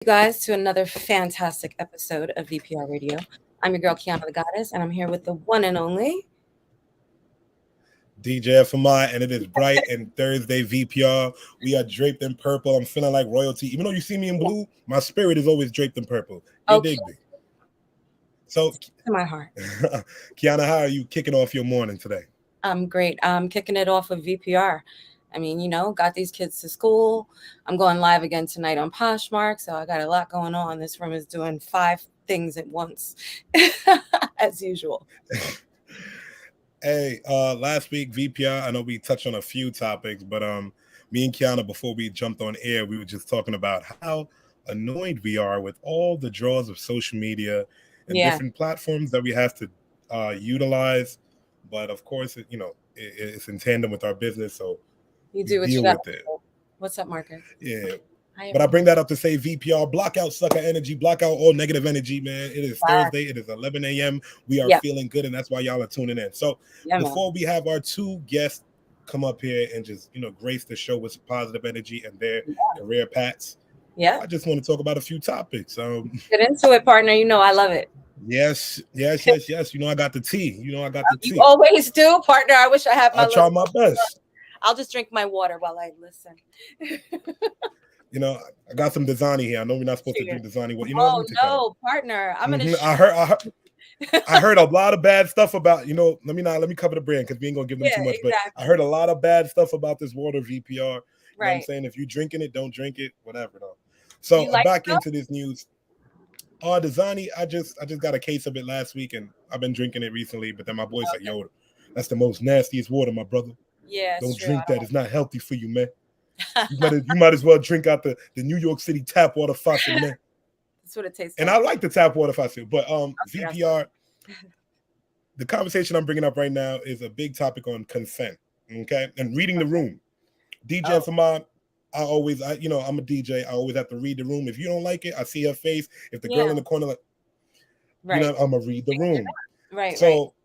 You guys to another fantastic episode of VPR Radio. I'm your girl Kiana the Goddess, and I'm here with the one and only DJ FMI, and it is bright and Thursday VPR. We are draped in purple. I'm feeling like royalty. Even though you see me in blue, my spirit is always draped in purple. You dig me? So, to my heart. Kiana, how are you kicking off your morning today? I'm great. I'm kicking it off with VPR. I mean, got these kids to school. I'm going live again tonight on Poshmark, so I got a lot going on. This room is doing 5 things at once, as usual. Hey, last week VPR, I know we touched on a few topics, but me and Kiana, before we jumped on air, we were just talking about how annoyed we are with all the draws of social media and different platforms that we have to utilize. But of course, it's in tandem with our business, so you do what you got to do. What's up, Marcus? Yeah. But I bring that up to say VPR, block out sucker energy, block out all negative energy, man. It is Thursday. It is 11 a.m. We are feeling good, and that's why y'all are tuning in. So before we have our 2 guests come up here and just, grace the show with some positive energy and their career paths, I just want to talk about a few topics. Get into it, partner. I love it. Yes. I got the tea. You always do, partner. I wish I had my I try my best. I'll just drink my water while I listen. I got some Dasani here. I know we're not supposed to drink Dasani. Well, no, partner. I'm gonna. I heard a lot of bad stuff about. Let me cover the brand because we ain't gonna give them too much. Exactly. But I heard a lot of bad stuff about this water VPR. You know what I'm saying? If you drinking it, don't drink it. Whatever though. So I'm back into this news. Dasani. I just got a case of it last week, and I've been drinking it recently. But then my boy's like, "Yo, that's the most nastiest water, my brother. Yeah, don't drink that. It's not healthy for you, man. You might as well drink out the New York City tap water faucet, man." That's what it tastes like. And I like the tap water faucet, but VPR, the conversation I'm bringing up right now is a big topic on consent, okay? And reading the room. DJ Famad, I'm a DJ. I always have to read the room. If you don't like it, I see her face. If the girl in the corner, I'm going to read the room. Right, So,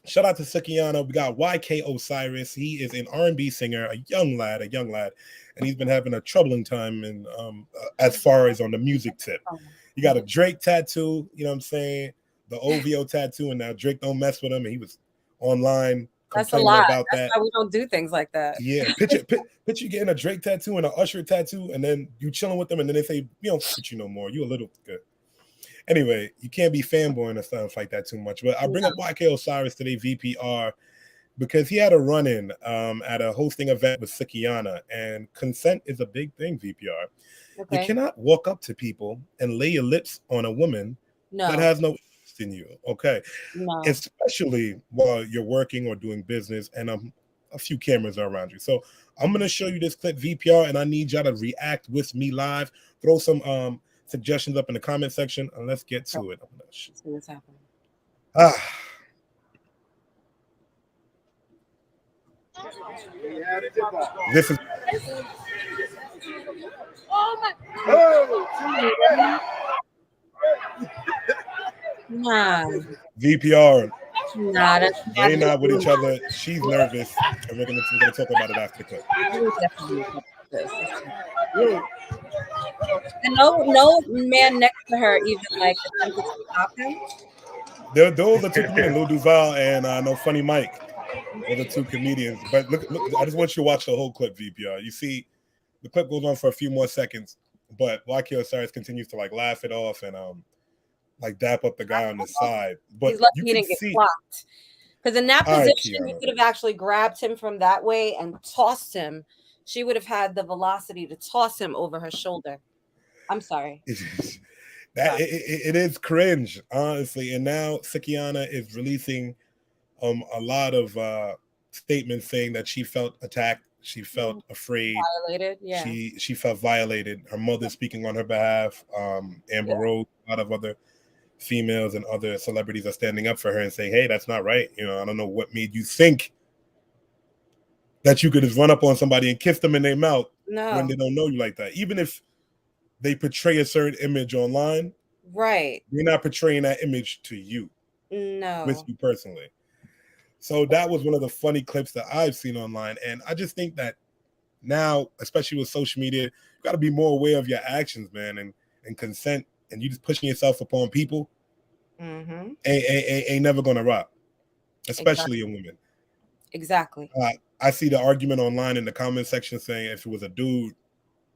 shout out to Sukiana. We got YK Osiris. He is an R&B singer, a young lad, and he's been having a troubling time in as far as on the music tip. He got a Drake tattoo, you know what I'm saying? The OVO tattoo, and now Drake don't mess with him, and he was online complaining about that. That's why we don't do things like that. Yeah, picture getting a Drake tattoo and an Usher tattoo, and then you chilling with them, and then they say, "We don't fit you no more. You a little good." Anyway, you can't be fanboying and stuff like that too much. But I bring up YK Osiris today, VPR, because he had a run-in at a hosting event with Sukiana, and consent is a big thing, VPR. Okay. You cannot walk up to people and lay your lips on a woman that has no interest in you, okay? No. Especially while you're working or doing business and a few cameras are around you. So I'm going to show you this clip, VPR, and I need y'all to react with me live. Throw some suggestions up in the comment section, and let's get to it. See what's happening. This is VPR. They're not with each other. She's nervous, and we're gonna talk about it after the clip. And no man next to her even attempted to stop him. Those are 2 comedians, Lil Duval and I know Funny Mike. Those are 2 comedians. But look, I just want you to watch the whole clip, VPR. You see, the clip goes on for a few more seconds, but YK Osiris continues to laugh it off and dap up the guy on the side. But he's lucky he didn't get clocked. Because in that position, you could have actually grabbed him from that way and tossed him. She would have had the velocity to toss him over her shoulder. I'm sorry. It is cringe, honestly. And now Sukiana is releasing a lot of statements saying that she felt attacked. She felt afraid. Violated, yeah. She felt violated. Her mother speaking on her behalf. Amber Rose, a lot of other females and other celebrities are standing up for her and saying, "Hey, that's not right. I don't know what made you think that you could just run up on somebody and kiss them in their mouth when they don't know you like that. Even if they portray a certain image online, right? You're not portraying that image to you, with you personally." So that was one of the funny clips that I've seen online, and I just think that now, especially with social media, you got to be more aware of your actions, man. And and consent, and you just pushing yourself upon people, Mm-hmm. ain't never gonna rock, especially Exactly. a woman. Exactly. I see the argument online in the comment section saying if it was a dude,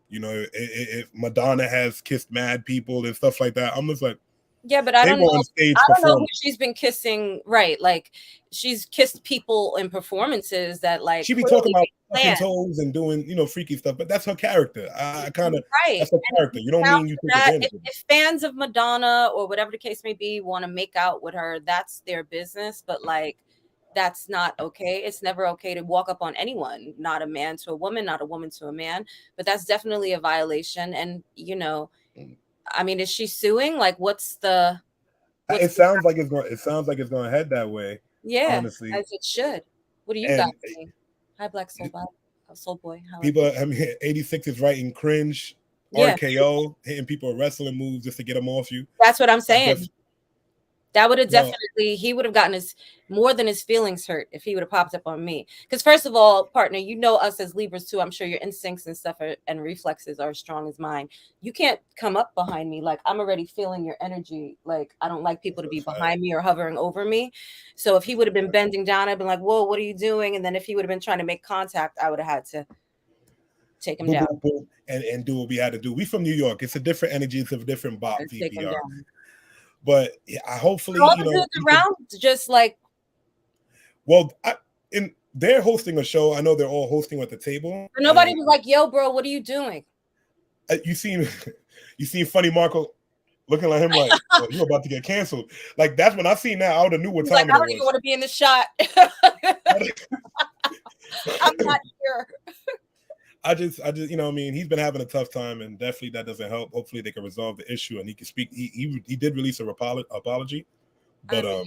if Madonna has kissed mad people and stuff like that, I'm just like, yeah, but I they don't were know. on stage I don't know who performing. she's been kissing, right? Like she's kissed people in performances that like She be talking about fucking planned. toes and doing, freaky stuff, but that's her character. I kind of, Right. that's her character. You don't mean you take advantage of it. If fans of Madonna or whatever the case may be want to make out with her, that's their business. But like, that's not okay. It's never okay to walk up on anyone, not a man to a woman, not a woman to a man. But that's definitely a violation. And I mean, is she suing? Like, It sounds like it's going to head that way. Yeah, honestly, as it should. What do you guys think? Hi, Black Soul Boy. People, 86 is writing cringe, RKO, hitting people with wrestling moves just to get them off you. That's what I'm saying. That would have he would have gotten more than his feelings hurt if he would have popped up on me. Because first of all, partner, us as Libras too. I'm sure your instincts and stuff and reflexes are as strong as mine. You can't come up behind me. Like I'm already feeling your energy. Like I don't like people to be behind me or hovering over me. So if he would have been bending down, I'd been like, whoa, what are you doing? And then if he would have been trying to make contact, I would have had to take him down. And do what we had to do. We from New York. It's a different energy. It's a different bop, VPR. But I hopefully, around just like. Well, they're hosting a show. I know they're all hosting at the table. But nobody was like, "Yo, bro, what are you doing?" You seen Funny Marco looking like him, like, oh, you're about to get canceled. Like that's when I seen that. I would have knew what time it was. I don't even want to be in the shot. I'm not here. I just, he's been having a tough time, and definitely that doesn't help. Hopefully, they can resolve the issue, and he can speak. He did release a apology, but you're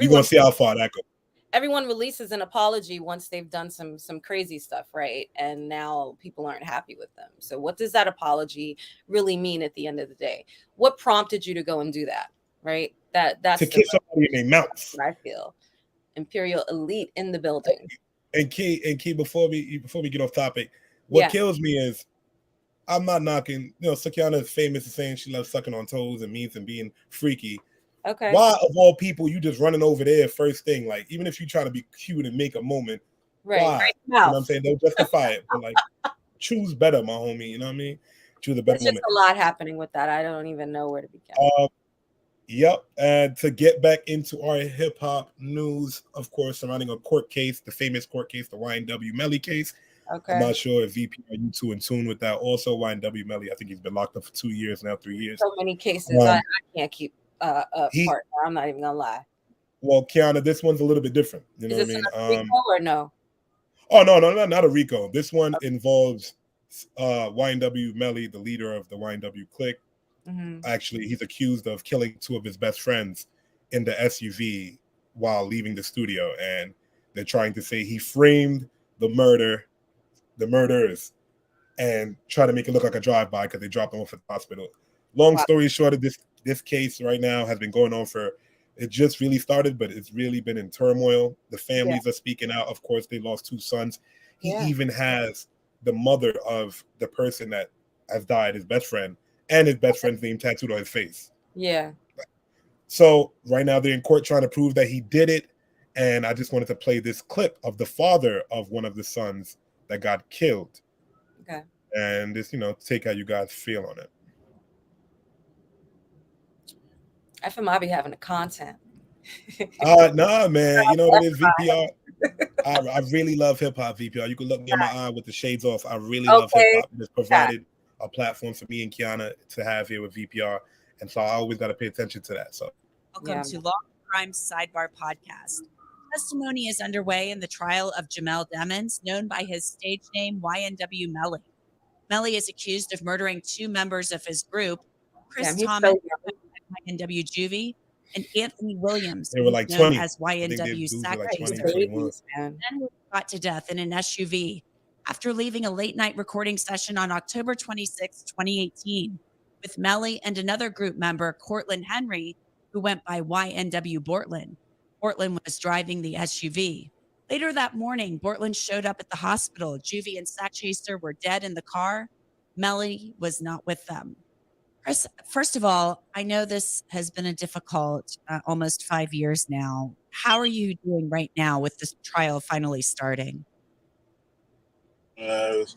gonna see how far that goes. Everyone releases an apology once they've done some crazy stuff, right? And now people aren't happy with them. So, what does that apology really mean at the end of the day? What prompted you to go and do that, right? That's to kiss somebody in their mouth. I feel Imperial Elite in the building. And Key, before we get off topic, what kills me is I'm not knocking. Sakiana is famous for saying she loves sucking on toes and means and being freaky. Okay. Why of all people you just running over there first thing? Like even if you try to be cute and make a moment, right? Why? You know what I'm saying? Don't justify it, but like choose better, my homie. You know what I mean? Choose a better moment. There's a lot happening with that. I don't even know where to begin. Yep. And to get back into our hip hop news, of course, surrounding a court case, the famous court case, the YNW Melly case. Okay. I'm not sure if VP are you two in tune with that. Also, YNW Melly, I think he's been locked up for 2 years now, 3 years. So many cases. I can't keep partner. I'm not even gonna lie. Well, Kiana, this one's a little bit different. You know what I mean? RICO or no? Oh no, not a RICO. This one involves YNW Melly, the leader of the YNW clique. Mm-hmm. Actually, he's accused of killing 2 of his best friends in the SUV while leaving the studio, and they're trying to say he framed the murderers, and try to make it look like a drive-by because they dropped them off at the hospital. Long story short, of this case right now has been going on it just really started, but it's really been in turmoil. The families are speaking out. Of course, they lost 2 sons. He even has the mother of the person that has died, his best friend, and his best friend's name tattooed on his face. Yeah. So right now they're in court trying to prove that he did it. And I just wanted to play this clip of the father of one of the sons that got killed. Okay. And just, take how you guys feel on it. FMI be having the content. Nah, man. You know what it is, VPR? I really love hip-hop, VPR. You can look me in my eye with the shades off. I really love hip-hop. It's provided a platform for me and Kiana to have here with VPR. And so I always got to pay attention to that. So welcome to Law Crime Sidebar Podcast. Testimony is underway in the trial of Jamel Demons, known by his stage name YNW Melly. Melly is accused of murdering 2 members of his group, Chris Thomas, YNW Juvie, and Anthony Williams, they were like known 20. as YNW Zac Posen, then was shot to death in an SUV after leaving a late-night recording session on October 26, 2018, with Melly and another group member, Cortland Henry, who went by YNW Bortland. Bortland was driving the SUV. Later that morning, Bortland showed up at the hospital. Juvie and Sack Chaser were dead in the car. Melly was not with them. First of all, I know this has been a difficult almost 5 years now. How are you doing right now with this trial finally starting? It's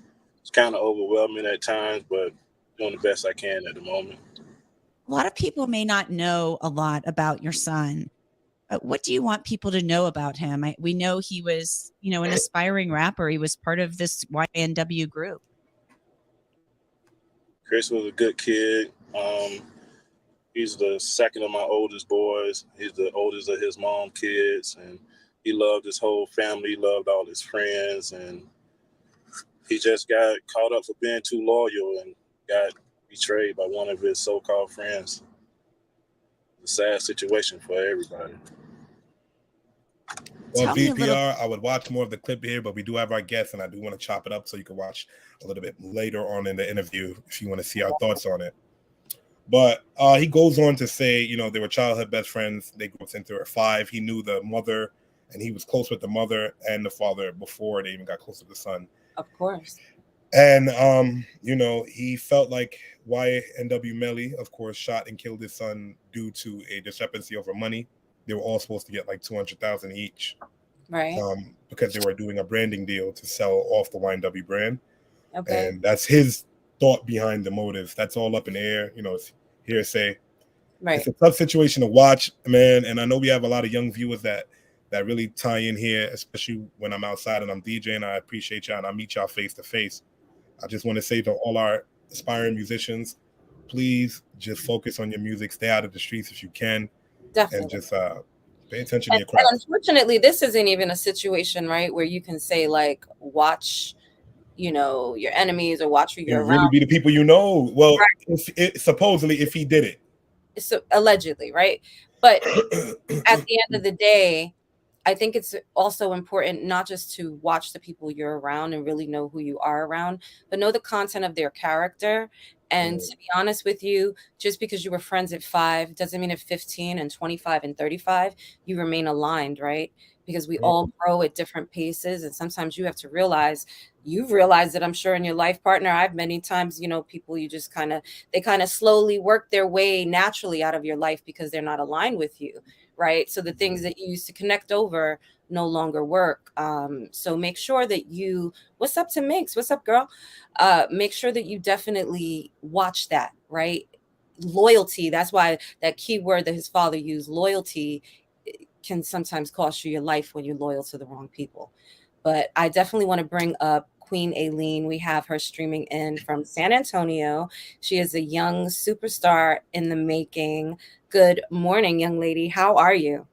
kind of overwhelming at times, but doing the best I can at the moment. A lot of people may not know a lot about your son. What do you want people to know about him? We know he was, an aspiring rapper. He was part of this YNW group. Chris was a good kid. He's the second of my oldest boys. He's the oldest of his mom's kids, and he loved his whole family. He loved all his friends, and he just got caught up for being too loyal and got betrayed by one of his so-called friends. It's a sad situation for everybody. Well, VPR, I would watch more of the clip here, but we do have our guests, and I do want to chop it up so you can watch a little bit later on in the interview if you want to see our thoughts on it. But he goes on to say, they were childhood best friends. They grew up since they were 5. He knew the mother, and he was close with the mother and the father before they even got close to the son. Of course. And, he felt like YNW Melly, of course, shot and killed his son due to a discrepancy over money. They were all supposed to get like $200,000 each, right? Because they were doing a branding deal to sell off the YNW brand. Okay. And that's his thought behind the motives. That's all up in the air. It's hearsay. Right. It's a tough situation to watch, man. And I know we have a lot of young viewers that really tie in here, especially when I'm outside and I'm DJing. I appreciate y'all and I meet y'all face to face. I just want to say to all our aspiring musicians, please just focus on your music. Stay out of the streets if you can. Definitely. And just pay attention to your craft. And unfortunately, this isn't even a situation, right, where you can say, like, watch, your enemies or watch who you're around. Really be the people you know. Well, right. Supposedly, if he did it. So, allegedly, right? But at the end of the day, I think it's also important not just to watch the people you're around and really know who you are around, but know the content of their character. And to be honest with you, just because you were friends at 5 doesn't mean at 15 and 25 and 35, you remain aligned, right? Because we all grow at different paces. And sometimes you have to realize, you've realized it, I'm sure, in your life partner. I've many times, people you just they kind of slowly work their way naturally out of your life because they're not aligned with you. Right. So the things that you used to connect over no longer work. So make sure that what's up to Minx? What's up, girl? Make sure that you definitely watch that. Right. Loyalty. That's why that key word that his father used, loyalty, can sometimes cost you your life when you're loyal to the wrong people. But I definitely want to bring up QueenAilin. We have her streaming in from San Antonio. She is a young superstar in the making. Good morning, young lady. How are you?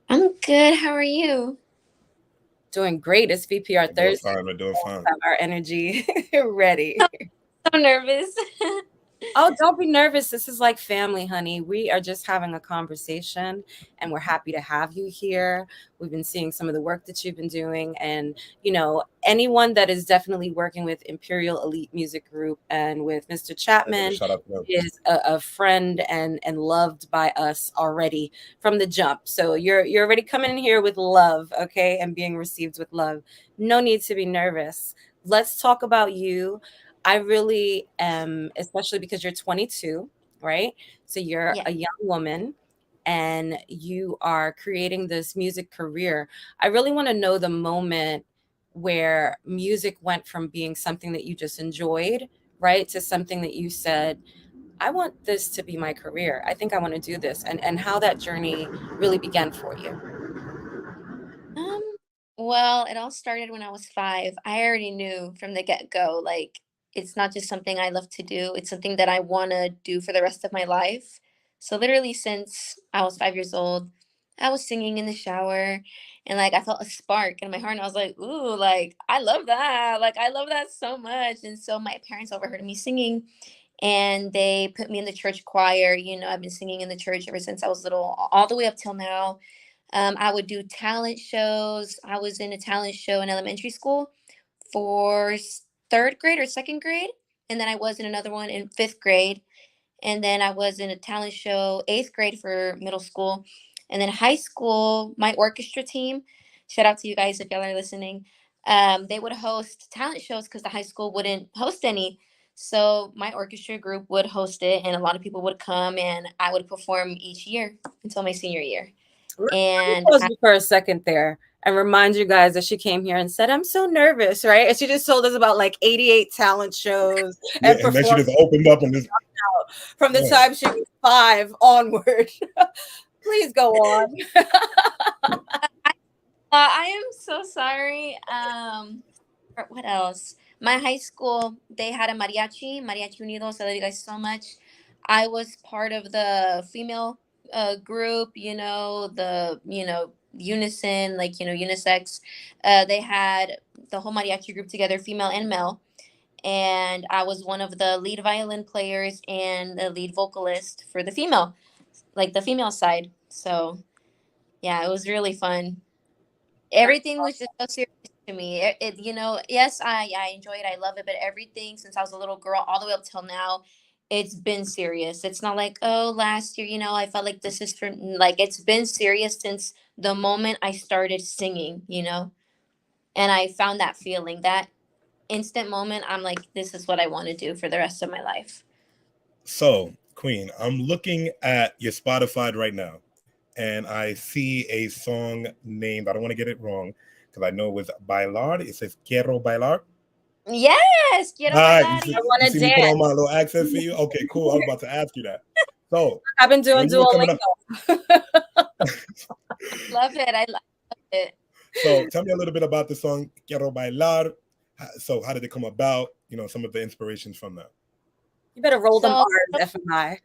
I'm good. How are you? Doing great. It's VPR Thursday. We're doing fine. Have our energy ready. So nervous. Oh, don't be nervous. This is like family, honey. We are just having a conversation and we're happy to have you here. We've been seeing some of the work that you've been doing. And, anyone that is definitely working with Imperial Elite Music Group and with Mr. Chapman is a friend and loved by us already from the jump. So you're already coming in here with love, okay, and being received with love. No need to be nervous. Let's talk about you. I really am, especially because you're 22, right? So you're a young woman and you are creating this music career. I really want to know the moment where music went from being something that you just enjoyed, right, to something that you said, I want this to be my career. I think I want to do this, and how that journey really began for you. Well, it all started when I was 5. I already knew from the get-go, like, it's not just something I love to do. It's something that I want to do for the rest of my life. So literally since I was 5 years old, I was singing in the shower and like I felt a spark in my heart and I was like, ooh, like I love that. Like I love that so much. And so my parents overheard me singing and they put me in the church choir. I've been singing in the church ever since I was little, all the way up till now. I would do talent shows. I was in a talent show in elementary school for 3rd grade or 2nd grade. And then I was in another one in 5th grade. And then I was in a talent show 8th grade for middle school. And then high school, my orchestra team, shout out to you guys if y'all are listening. They would host talent shows because the high school wouldn't host any. So my orchestra group would host it, and a lot of people would come, and I would perform each year until my senior year. And pause you for a second there and remind you guys that she came here and said, "I'm so nervous," right? And she just told us about like 88 talent shows and then she just opened up and just from the time she was 5 onward. Please go on. I am so sorry. What else? My high school, they had a mariachi Unidos. I love you guys so much. I was part of the female group, unison, unisex. They had the whole mariachi group together, female and male. And I was one of the lead violin players and the lead vocalist for the female, like the female side. So yeah, it was really fun. Everything was just so serious to me. Yes, I enjoy it. I love it. But everything since I was a little girl all the way up till now, it's been serious. It's not like, oh, last year, I felt like this is for, like, it's been serious since the moment I started singing, and I found that feeling, that instant moment. I'm like, this is what I want to do for the rest of my life. So, Queen, I'm looking at your Spotify right now, and I see a song named, I don't want to get it wrong, because I know it was Bailar. It says Quiero Bailar. Yes, Quiero Bailar. I want to dance. Me put on my little accent for you? Okay, cool. I was about to ask you that. So, I've been doing Duolingo. Love it. I love it. So, tell me a little bit about the song Quiero Bailar. So, how did it come about? Some of the inspirations from that. You better roll them R's, FMI.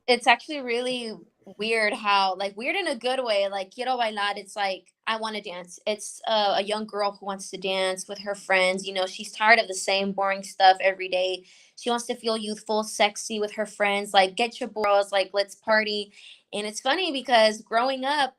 It's actually really weird how, like, weird in a good way. Like, Quiero Bailar, it's like, I want to dance. It's a young girl who wants to dance with her friends. She's tired of the same boring stuff every day. She wants to feel youthful, sexy with her friends. Like, get your bros, like, let's party. And it's funny because growing up,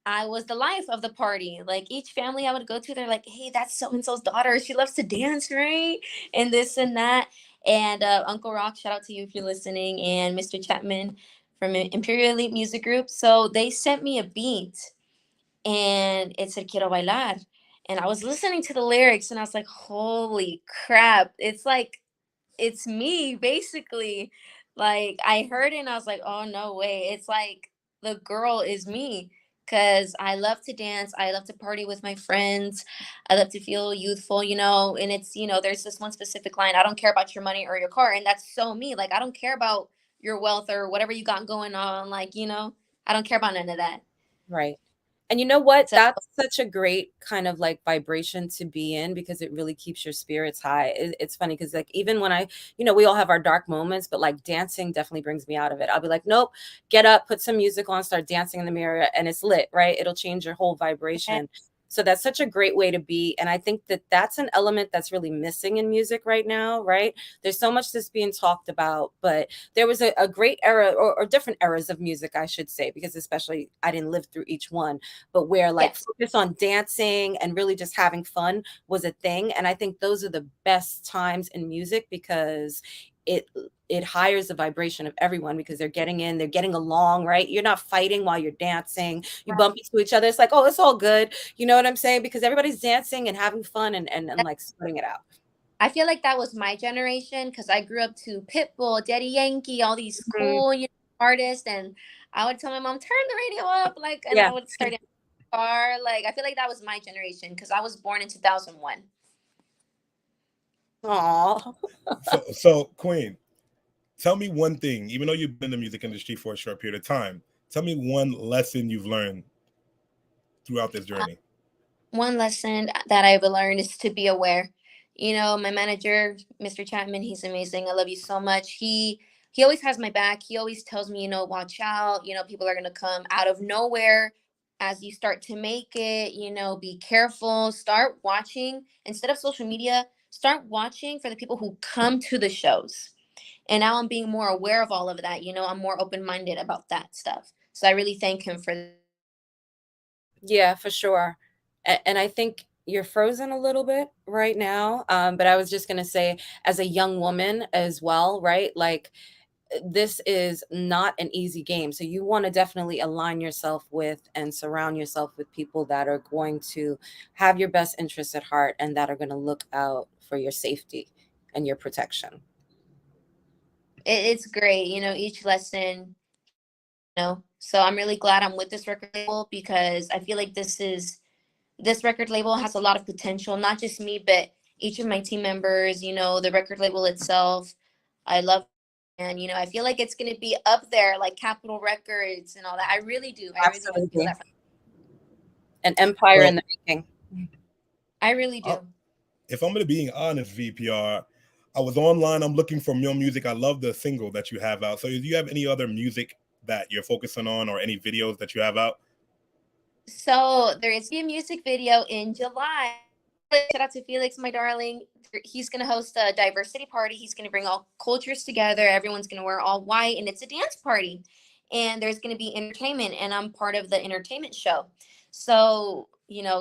I was the life of the party. Like, each family I would go to, they're like, hey, that's so-and-so's daughter. She loves to dance, right? And this and that. And Uncle Rock, shout out to you if you're listening, and Mr. Chapman from Imperial Elite Music Group. So they sent me a beat, and it said Quiero Bailar. And I was listening to the lyrics, and I was like, holy crap. It's like, it's me, basically. Like, I heard it, and I was like, oh, no way. It's like, the girl is me. Because I love to dance. I love to party with my friends. I love to feel youthful, and it's, there's this one specific line: I don't care about your money or your car. And that's so me. Like, I don't care about your wealth or whatever you got going on. Like, I don't care about none of that. Right. And you know what? That's such a great kind of like vibration to be in, because it really keeps your spirits high. It's funny because, like, even when we all have our dark moments, but like dancing definitely brings me out of it. I'll be like, nope, get up, put some music on, start dancing in the mirror, and it's lit, right? It'll change your whole vibration. So that's such a great way to be. And I think that that's an element that's really missing in music right now, right? There's so much that's being talked about, but there was a great era, or different eras of music, I should say, because especially I didn't live through each one, but where like focus on dancing and really just having fun was a thing. And I think those are the best times in music, because it hires the vibration of everyone, because they're getting along, right? You're not fighting while you're dancing. You bump into each other. It's like, oh, it's all good. You know what I'm saying? Because everybody's dancing and having fun and like spreading it out. I feel like that was my generation, because I grew up to Pitbull, Daddy Yankee, all these cool artists, and I would tell my mom, turn the radio up, like, and I would start in the car. Like, I feel like that was my generation, because I was born in 2001. Aww. So, Queen, tell me one thing, even though you've been in the music industry for a short period of time, tell me one lesson you've learned throughout this journey. One lesson that I've learned is to be aware. My manager, Mr. Chapman, he's amazing. I love you so much. He always has my back. He always tells me, watch out. People are going to come out of nowhere as you start to make it. Be careful. Start watching. Instead of social media, start watching for the people who come to the shows. And now I'm being more aware of all of that. I'm more open-minded about that stuff. So I really thank him for that. Yeah, for sure. And I think you're frozen a little bit right now. But I was just going to say, as a young woman as well, right? Like, this is not an easy game. So you want to definitely align yourself with and surround yourself with people that are going to have your best interests at heart and that are going to look out for your safety. and your protection? It's great, each lesson, so I'm really glad I'm with this record label, because I feel like this record label has a lot of potential, not just me, but each of my team members, the record label itself. I love, and I feel like it's going to be up there like Capitol Records and all that. I really do. I really do feel that. An empire in the making. I really do. If I'm going to be honest, VPR, I was online. I'm looking for your music. I love the single that you have out. So do you have any other music that you're focusing on, or any videos that you have out? So there is a music video in July. Shout out to Felix, my darling. He's going to host a diversity party. He's going to bring all cultures together. Everyone's going to wear all white, and it's a dance party. And there's going to be entertainment, and I'm part of the entertainment show. So,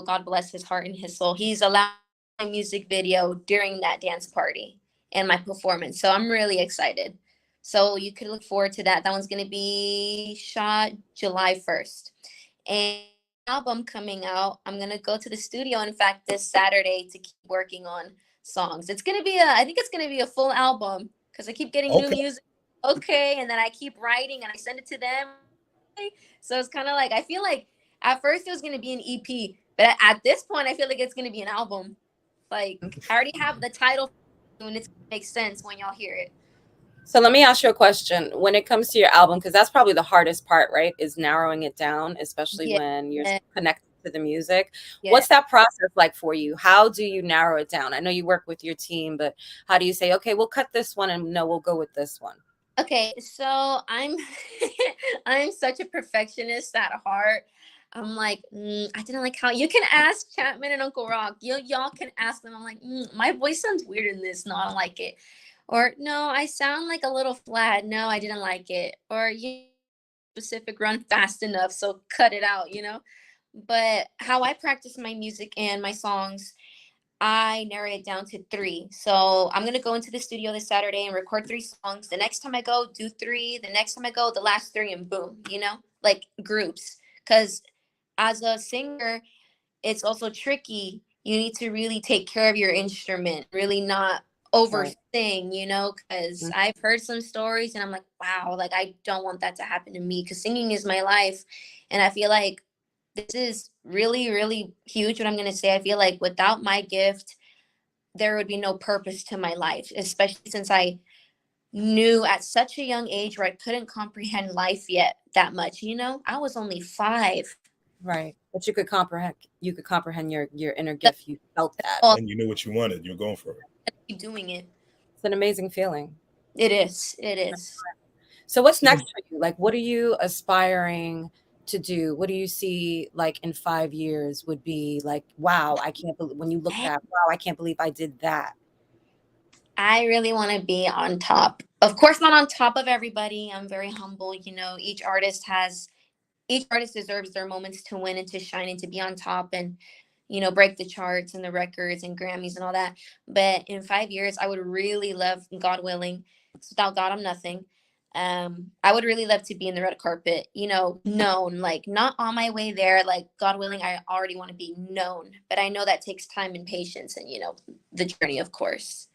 God bless his heart and his soul. He's allowed my music video during that dance party and my performance. So I'm really excited. So you could look forward to that. That one's going to be shot July 1st. And album coming out, I'm going to go to the studio, in fact, this Saturday, to keep working on songs. I think it's going to be a full album, because I keep getting new music. And then I keep writing and I send it to them. So it's kind of like, I feel like at first it was going to be an EP, but at this point I feel like it's going to be an album. Like, I already have the title, and it makes sense when y'all hear it. So let me ask you a question. When it comes to your album, because that's probably the hardest part, right? Is narrowing it down, especially when you're connected to the music. What's that process like for you? How do you narrow it down? I know you work with your team, but how do you say, okay, we'll cut this one, and no, we'll go with this one? Okay, so I'm such a perfectionist at heart. I'm like, I didn't like how, you can ask Chapman and Uncle Rock. Y'all can ask them. I'm like, my voice sounds weird in this. No, I don't like it. Or no, I sound like a little flat. No, I didn't like it. Or specific, run fast enough, so cut it out, But how I practice my music and my songs, I narrow it down to 3. So I'm going to go into the studio this Saturday and record 3 songs. The next time I go, do 3. The next time I go, the last 3, and boom, like groups. Because as a singer, it's also tricky. You need to really take care of your instrument, really not over sing, because I've heard some stories and I'm like, wow, like I don't want that to happen to me, because singing is my life. And I feel like this is really, really huge what I'm going to say. I feel like without my gift, there would be no purpose to my life, especially since I knew at such a young age where I couldn't comprehend life yet that much. I was only 5. Right. But you could comprehend your inner gift. You felt that. And you knew what you wanted. You're going for it. Keep doing it. It's an amazing feeling. It is. It is. So what's next for you? Like, what are you aspiring to do? What do you see like in 5 years would be like, wow, I can't believe, when you look at, wow, I can't believe I did that? I really want to be on top. Of course, not on top of everybody. I'm very humble. Each artist deserves their moments to win and to shine and to be on top and, break the charts and the records and Grammys and all that. But in 5 years, I would really love, God willing, without God, I'm nothing. I would really love to be in the red carpet, known, like not on my way there, like God willing, I already want to be known, but I know that takes time and patience and, the journey, of course.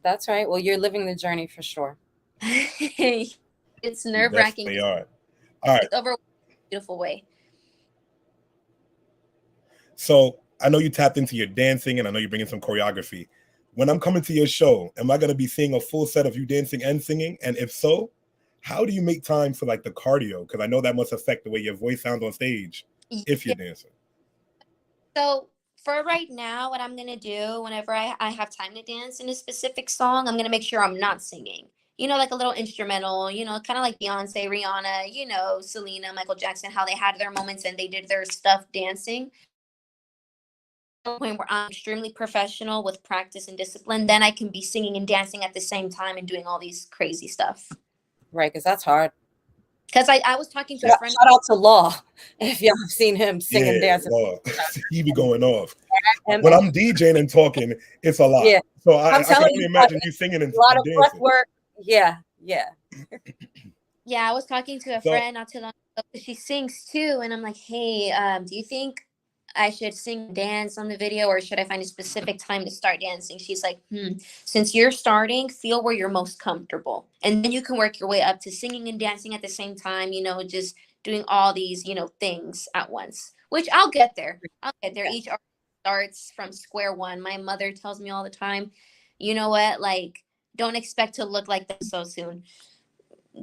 That's right. Well, you're living the journey for sure. It's nerve-wracking. They are. All right. It's over a beautiful way. So I know you tapped into your dancing, and I know you're bringing some choreography. When I'm coming to your show, am I going to be seeing a full set of you dancing and singing? And if so, how do you make time for like the cardio? Because I know that must affect the way your voice sounds on stage if you're dancing. So for right now, what I'm going to do whenever I have time to dance in a specific song, I'm going to make sure I'm not singing. Like a little instrumental, kind of like Beyonce, Rihanna, Selena, Michael Jackson, how they had their moments and they did their stuff dancing. Point where I'm extremely professional with practice and discipline, then I can be singing and dancing at the same time and doing all these crazy stuff. Right, because that's hard. Because I was talking to a friend. Shout out to Law, if y'all have seen him sing and dancing. Law. He be going off. When I'm DJing and talking, it's a lot. Yeah. So I can only imagine you singing and a lot of dancing. breath work. Yeah. Yeah, I was talking to a friend not too long ago. She sings too, and I'm like, hey, do you think I should sing dance on the video, or should I find a specific time to start dancing? She's like, since you're starting, feel where you're most comfortable. And then you can work your way up to singing and dancing at the same time, you know, just doing all these, you know, things at once, which I'll get there. I'll get there. Each artist starts from square one. My mother tells me all the time, you know what, like, don't expect to look like them so soon.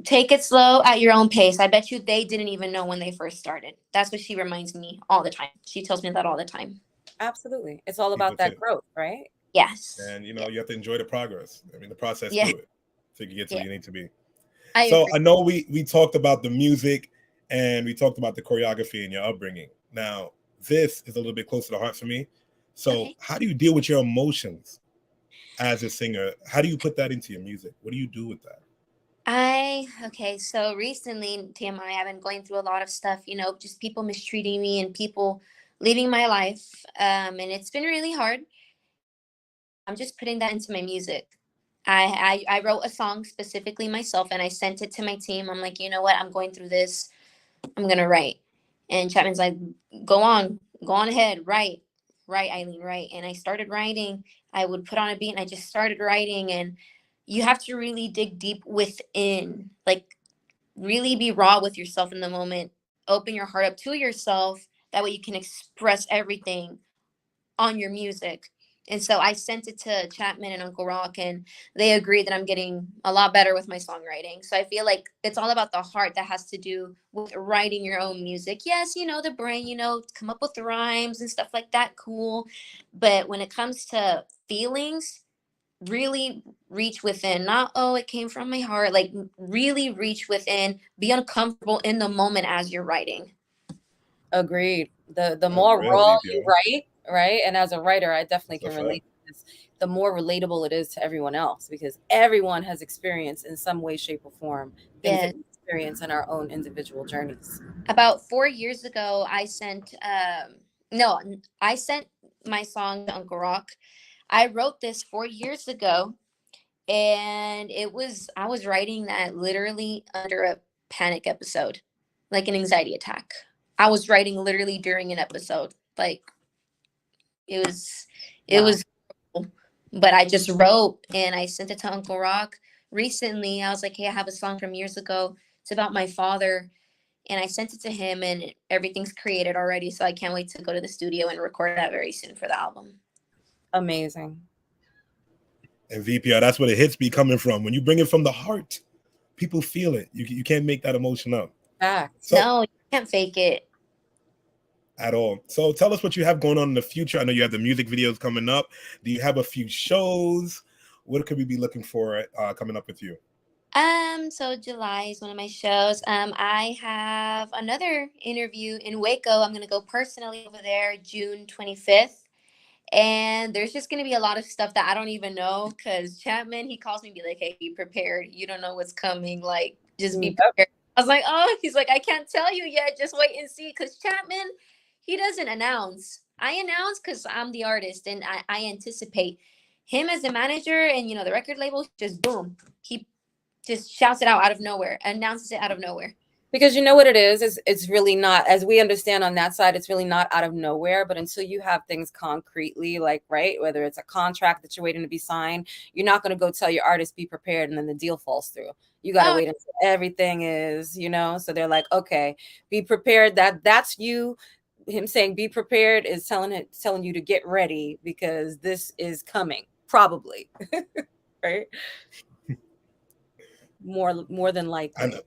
Take it slow at your own pace. I bet you they didn't even know when they first started. That's what she reminds me all the time. She tells me that all the time. Absolutely. It's all about that growth, right? Yes. And, you know, you have to enjoy the progress. I mean, the process Yeah. through it so you can get to where you need to be. I so agree. I know we talked about the music and we talked about the choreography and your upbringing. Now, this is a little bit closer to heart for me. So how do you deal with your emotions as a singer? How do you put that into your music? What do you do with that? So recently, TMI, I've been going through a lot of stuff, you know, just people mistreating me and people leaving my life. And it's been really hard. I'm just putting that into my music. I wrote a song specifically myself and I sent it to my team. I'm like, you know what? I'm going through this. I'm going to write. And Chapman's like, go on ahead. Write, Ailin, write. And I started writing. I would put on a beat and I just started writing. And you have to really dig deep within, like really be raw with yourself in the moment. Open your heart up to yourself. That way you can express everything on your music. And so I sent it to Chapman and Uncle Rock, and they agreed that I'm getting a lot better with my songwriting. So I feel like it's all about the heart that has to do with writing your own music. Yes, you know, the brain, you know, come up with the rhymes and stuff like that, cool. But when it comes to feelings, really reach within. Not, oh, it came from my heart. Like really reach within, be uncomfortable in the moment as you're writing. Agreed. The more raw you write, right? And as a writer, I definitely can relate to this. The more relatable it is to everyone else, because everyone has experienced in some way, shape, or form things that we experience in our own individual journeys. About 4 years ago, I sent my song to Uncle Rock. I wrote this 4 years ago, and I was writing that literally under a panic episode, like an anxiety attack. I was writing literally during an episode. Like it was, but I just wrote and I sent it to Uncle Rock. Recently, I was like, hey, I have a song from years ago. It's about my father. And I sent it to him and everything's created already. So I can't wait to go to the studio and record that very soon for the album. Amazing. And VPR, that's where the hits be coming from. When you bring it from the heart, people feel it. You can't make that emotion up. So, no, you can't fake it. At all. So tell us what you have going on in the future. I know you have the music videos coming up. Do you have a few shows? What could we be looking for coming up with you? So July is one of my shows. I have another interview in Waco. I'm gonna go personally over there June 25th. And there's just going to be a lot of stuff that I don't even know, because Chapman, he calls me and be like, hey, be prepared. You don't know what's coming. Like, just be prepared. I was like, oh, he's like, I can't tell you yet. Just wait and see. Because Chapman, he doesn't announce. I announce because I'm the artist and I anticipate. Him as the manager and, you know, the record label, just boom. He just shouts it out of nowhere, announces it out of nowhere. Because you know what it is it's really not, as we understand on that side, it's really not out of nowhere. But until you have things concretely, like, right, whether it's a contract that you're waiting to be signed, you're not going to go tell your artist, be prepared, and then the deal falls through. You got to wait until everything is, you know, so they're like, okay, be prepared. That's you. Him saying be prepared is telling you to get ready, because this is coming, probably. Right? More than likely.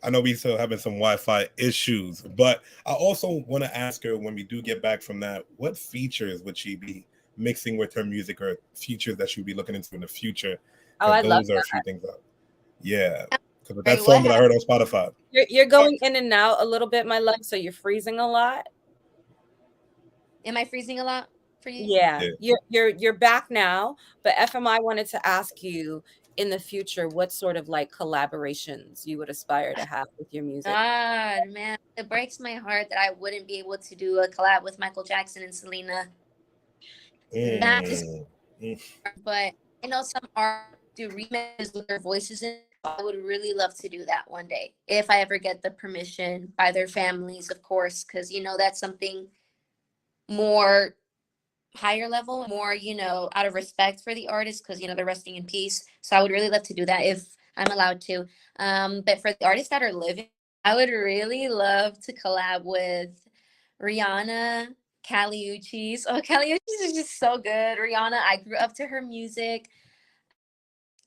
I know we still having some Wi-Fi issues, but I also want to ask her, when we do get back from that, what features would she be mixing with her music, or features that she'd be looking into in the future? Oh, I love that. A few things up. Yeah, because that song that I heard on Spotify. You're going in and out a little bit, my love, so you're freezing a lot. Am I freezing a lot for you? Yeah. You're back now, but FMI wanted to ask you, in the future, what sort of like collaborations you would aspire to have with your music? God, man, it breaks my heart that I wouldn't be able to do a collab with Michael Jackson and Selena. But I know some artists do remixes with their voices in. I would really love to do that one day, if I ever get the permission by their families, of course, because, you know, that's something more higher level, more, out of respect for the artist, because, they're resting in peace. So I would really love to do that if I'm allowed to. But for the artists that are living, I would really love to collab with Rihanna, Caliuchis. Oh, Caliuchis is just so good. Rihanna, I grew up to her music.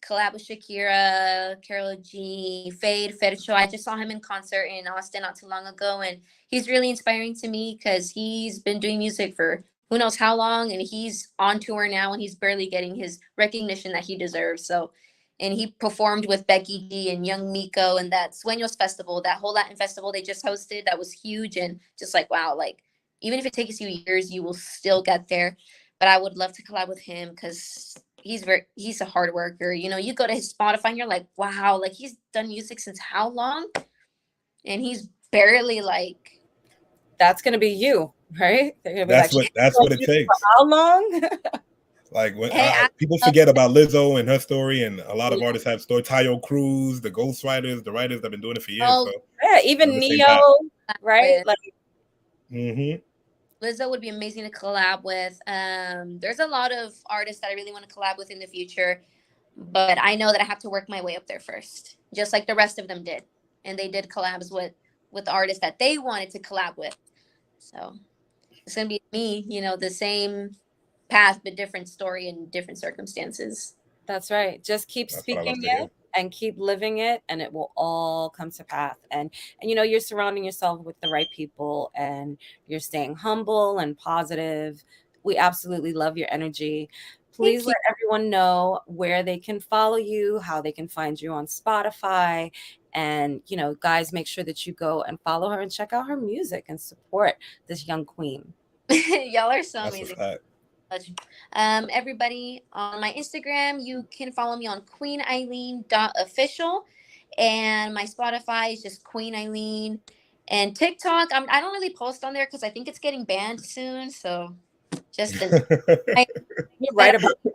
Collab with Shakira, Karol G, Fade, Fercho. I just saw him in concert in Austin not too long ago, and he's really inspiring to me because he's been doing music for who knows how long, and he's on tour now, and he's barely getting his recognition that he deserves. So, and he performed with Becky G and Young Miko and that Sueños Festival, that whole Latin festival they just hosted. That was huge, and just like, wow, like even if it takes you years, you will still get there. But I would love to collab with him because he's a hard worker. You go to his Spotify and you're like, wow, like he's done music since how long? And he's barely like. That's gonna be you, right? They're gonna be that's what it takes. How long? Like when people forget about Lizzo and her story, and a lot of artists have story. Tayo Cruz, the ghostwriters, the writers that have been doing it for years. So yeah, even Neo, right? Like, Lizzo would be amazing to collab with. There's a lot of artists that I really want to collab with in the future, but I know that I have to work my way up there first, just like the rest of them did. And they did collabs with the artists that they wanted to collab with. So it's going to be me, the same path, but different story and different circumstances. That's right. Just keep speaking it and keep living it, and it will all come to pass. And you're surrounding yourself with the right people, and you're staying humble and positive. We absolutely love your energy. Please let everyone know where they can follow you, how they can find you on Spotify. And, guys, make sure that you go and follow her and check out her music and support this young queen. Y'all are so amazing. Everybody on my Instagram, you can follow me on QueenAilin.official, and my Spotify is just QueenAilin, and TikTok I don't really post on there because I think it's getting banned soon, so just you're right about that.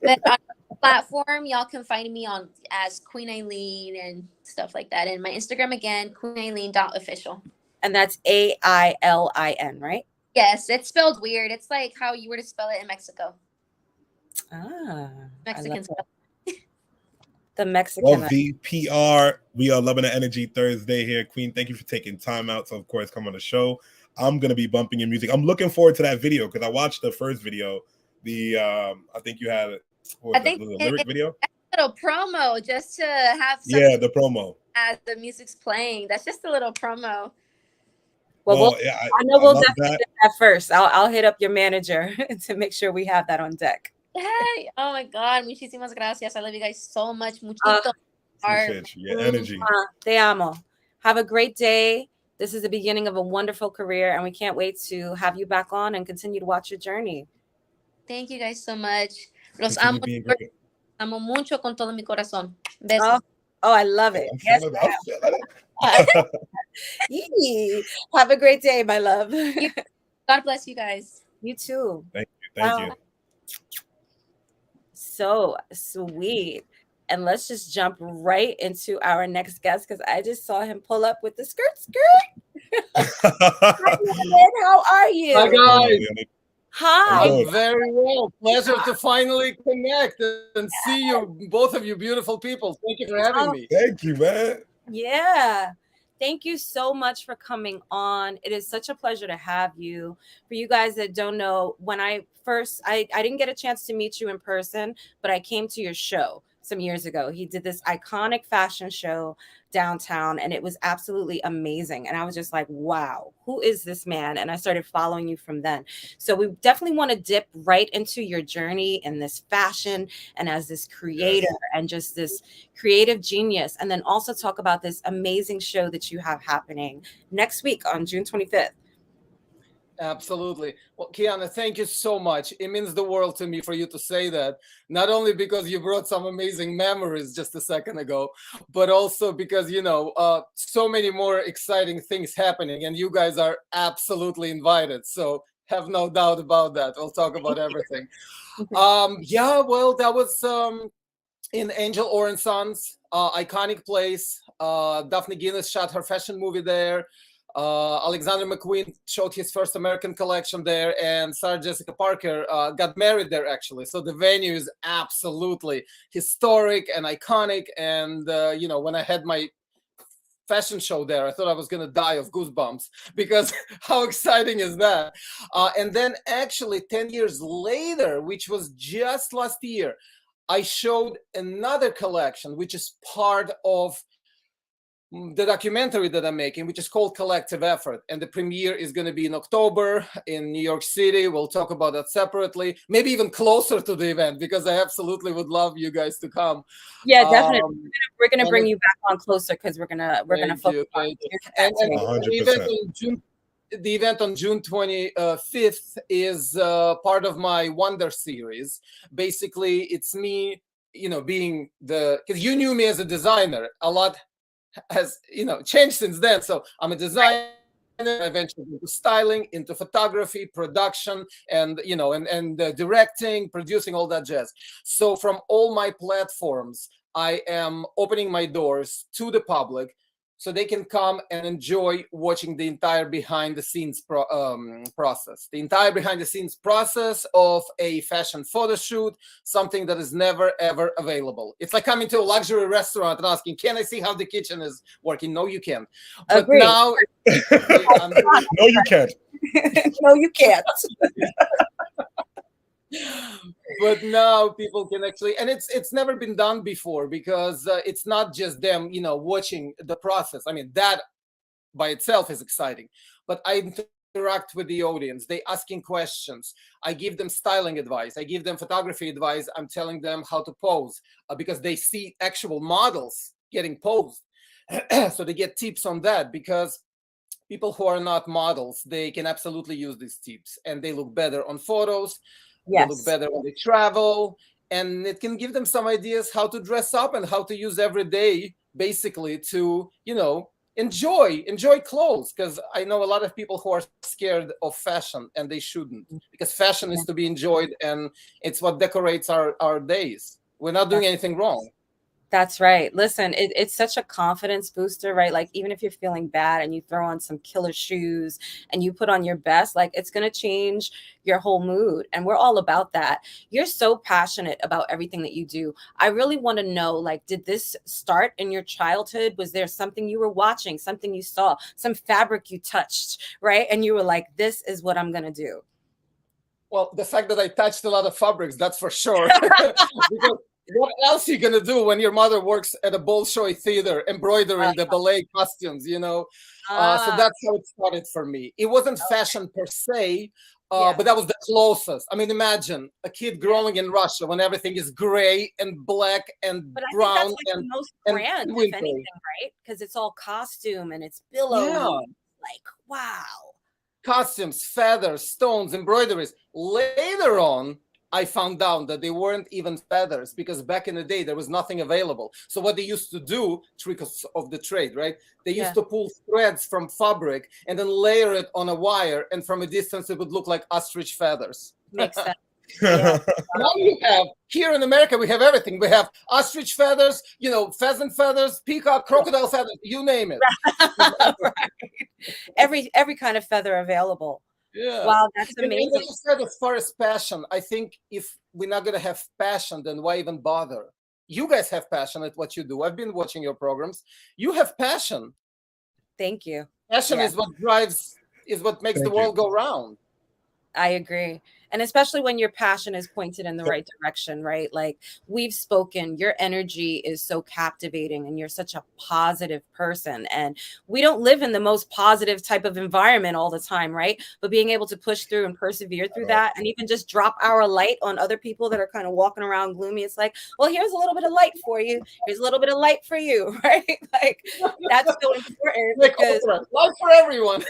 But on the platform, y'all can find me on as QueenAilin and stuff like that, and my Instagram again, QueenAilin.official, and that's AILIN, right? Yes, it's spelled weird. It's like how you were to spell it in Mexico. Mexican spell. The Mexican. Well, VPR, we are loving the energy Thursday here. Queen, thank you for taking time out to, of course, come on the show. I'm going to be bumping your music. I'm looking forward to that video because I watched the first video. I think you had the lyric video. A little promo just to have the promo. As the music's playing. That's just a little promo. Well, I know we'll definitely do that first. I'll hit up your manager to make sure we have that on deck. Hey, oh my God, muchísimas gracias. I love you guys so much. Muchito. Your energy. Te amo. Have a great day. This is the beginning of a wonderful career, and we can't wait to have you back on and continue to watch your journey. Thank you guys so much. Los amo. Amo mucho con todo mi corazón. Besos. Oh, I love it. Yes, have a great day, my love. God bless you guys. You too. Thank you. So sweet. And let's just jump right into our next guest because I just saw him pull up with the skirt. Hi, Leonid. How are you? Hi, guys. Hi. I'm very well. Pleasure to finally connect and see you, both of you beautiful people. Thank you for having me. Thank you, man. Yeah. Thank you so much for coming on. It is such a pleasure to have you. For you guys that don't know, when I didn't get a chance to meet you in person, but I came to your show some years ago. He did this iconic fashion show downtown, and it was absolutely amazing. And I was just like, wow, who is this man? And I started following you from then. So we definitely want to dip right into your journey in this fashion and as this creator and just this creative genius. And then also talk about this amazing show that you have happening next week on June 25th. Absolutely. Well, Kiana, thank you so much. It means the world to me for you to say that, not only because you brought some amazing memories just a second ago, but also because, so many more exciting things happening, and you guys are absolutely invited. So have no doubt about that. We'll talk about everything. That was in Angel Orange Sons, iconic place. Daphne Guinness shot her fashion movie there. Alexander McQueen showed his first American collection there, and Sarah Jessica Parker got married there, actually. So the venue is absolutely historic and iconic. And, when I had my fashion show there, I thought I was going to die of goosebumps, because how exciting is that? And then actually 10 years later, which was just last year, I showed another collection, which is part of the documentary that I'm making, which is called Collective Effort. And the premiere is going to be in October in New York City. We'll talk about that separately, maybe even closer to the event, because I absolutely would love you guys to come. Yeah, definitely. We're gonna bring you back on closer, because we're gonna focus on and 100%. The event on June 25th is part of my Wonder series. Basically, it's me, being because you knew me as a designer. A lot has changed since then. So I'm a designer, eventually into styling, into photography, production, and directing, producing, all that jazz. So from all my platforms, I am opening my doors to the public, so they can come and enjoy watching the entire behind the scenes process. The entire behind the scenes process of a fashion photo shoot, something that is never, ever available. It's like coming to a luxury restaurant and asking, can I see how the kitchen is working? No, you can't. But now... No, you can't. No, you can't. But now people can actually, and it's never been done before, because it's not just them, watching the process. I mean, that by itself is exciting, but I interact with the audience. They asking questions. I give them styling advice. I give them photography advice. I'm telling them how to pose, because they see actual models getting posed. So they get tips on that, because people who are not models, they can absolutely use these tips, and they look better on photos. Yes. They look better when they travel, and it can give them some ideas how to dress up and how to use every day, basically, to enjoy clothes. Because I know a lot of people who are scared of fashion, and they shouldn't, because fashion is to be enjoyed, and it's what decorates our days. We're not doing anything wrong. That's right. Listen, it's such a confidence booster, right? Like, even if you're feeling bad and you throw on some killer shoes and you put on your best, like, it's going to change your whole mood. And we're all about that. You're so passionate about everything that you do. I really want to know, like, did this start in your childhood? Was there something you were watching, something you saw, some fabric you touched, right? And you were like, this is what I'm going to do. Well, the fact that I touched a lot of fabrics, that's for sure. Because what else are you going to do when your mother works at a Bolshoi Theater, embroidering the ballet costumes, So that's how it started for me. It wasn't fashion per se, but that was the closest. I mean, imagine a kid growing in Russia when everything is gray and black and brown. I think that's like the most brand, if anything, right? Because it's all costume and it's billowy. Yeah. Like, wow. Costumes, feathers, stones, embroideries. Later on, I found out that they weren't even feathers, because back in the day, there was nothing available. So what they used to do, tricks of the trade, right? They used to pull threads from fabric and then layer it on a wire. And from a distance, it would look like ostrich feathers. Makes sense. Yeah. Now you have, here in America, we have everything. We have ostrich feathers, pheasant feathers, peacock, crocodile feathers, you name it. Right. Every kind of feather available. Yeah. Wow, that's amazing. And you said, as far as passion, I think if we're not going to have passion, then why even bother? You guys have passion at what you do. I've been watching your programs. You have passion. Thank you. Passion is what drives, is what makes the world go round. I agree. And especially when your passion is pointed in the right direction, right? Like, we've spoken, your energy is so captivating and you're such a positive person. And we don't live in the most positive type of environment all the time, right? But being able to push through and persevere through that, and even just drop our light on other people that are kind of walking around gloomy. It's like, well, here's a little bit of light for you. Here's a little bit of light for you, right? Like, that's so important, because light for everyone.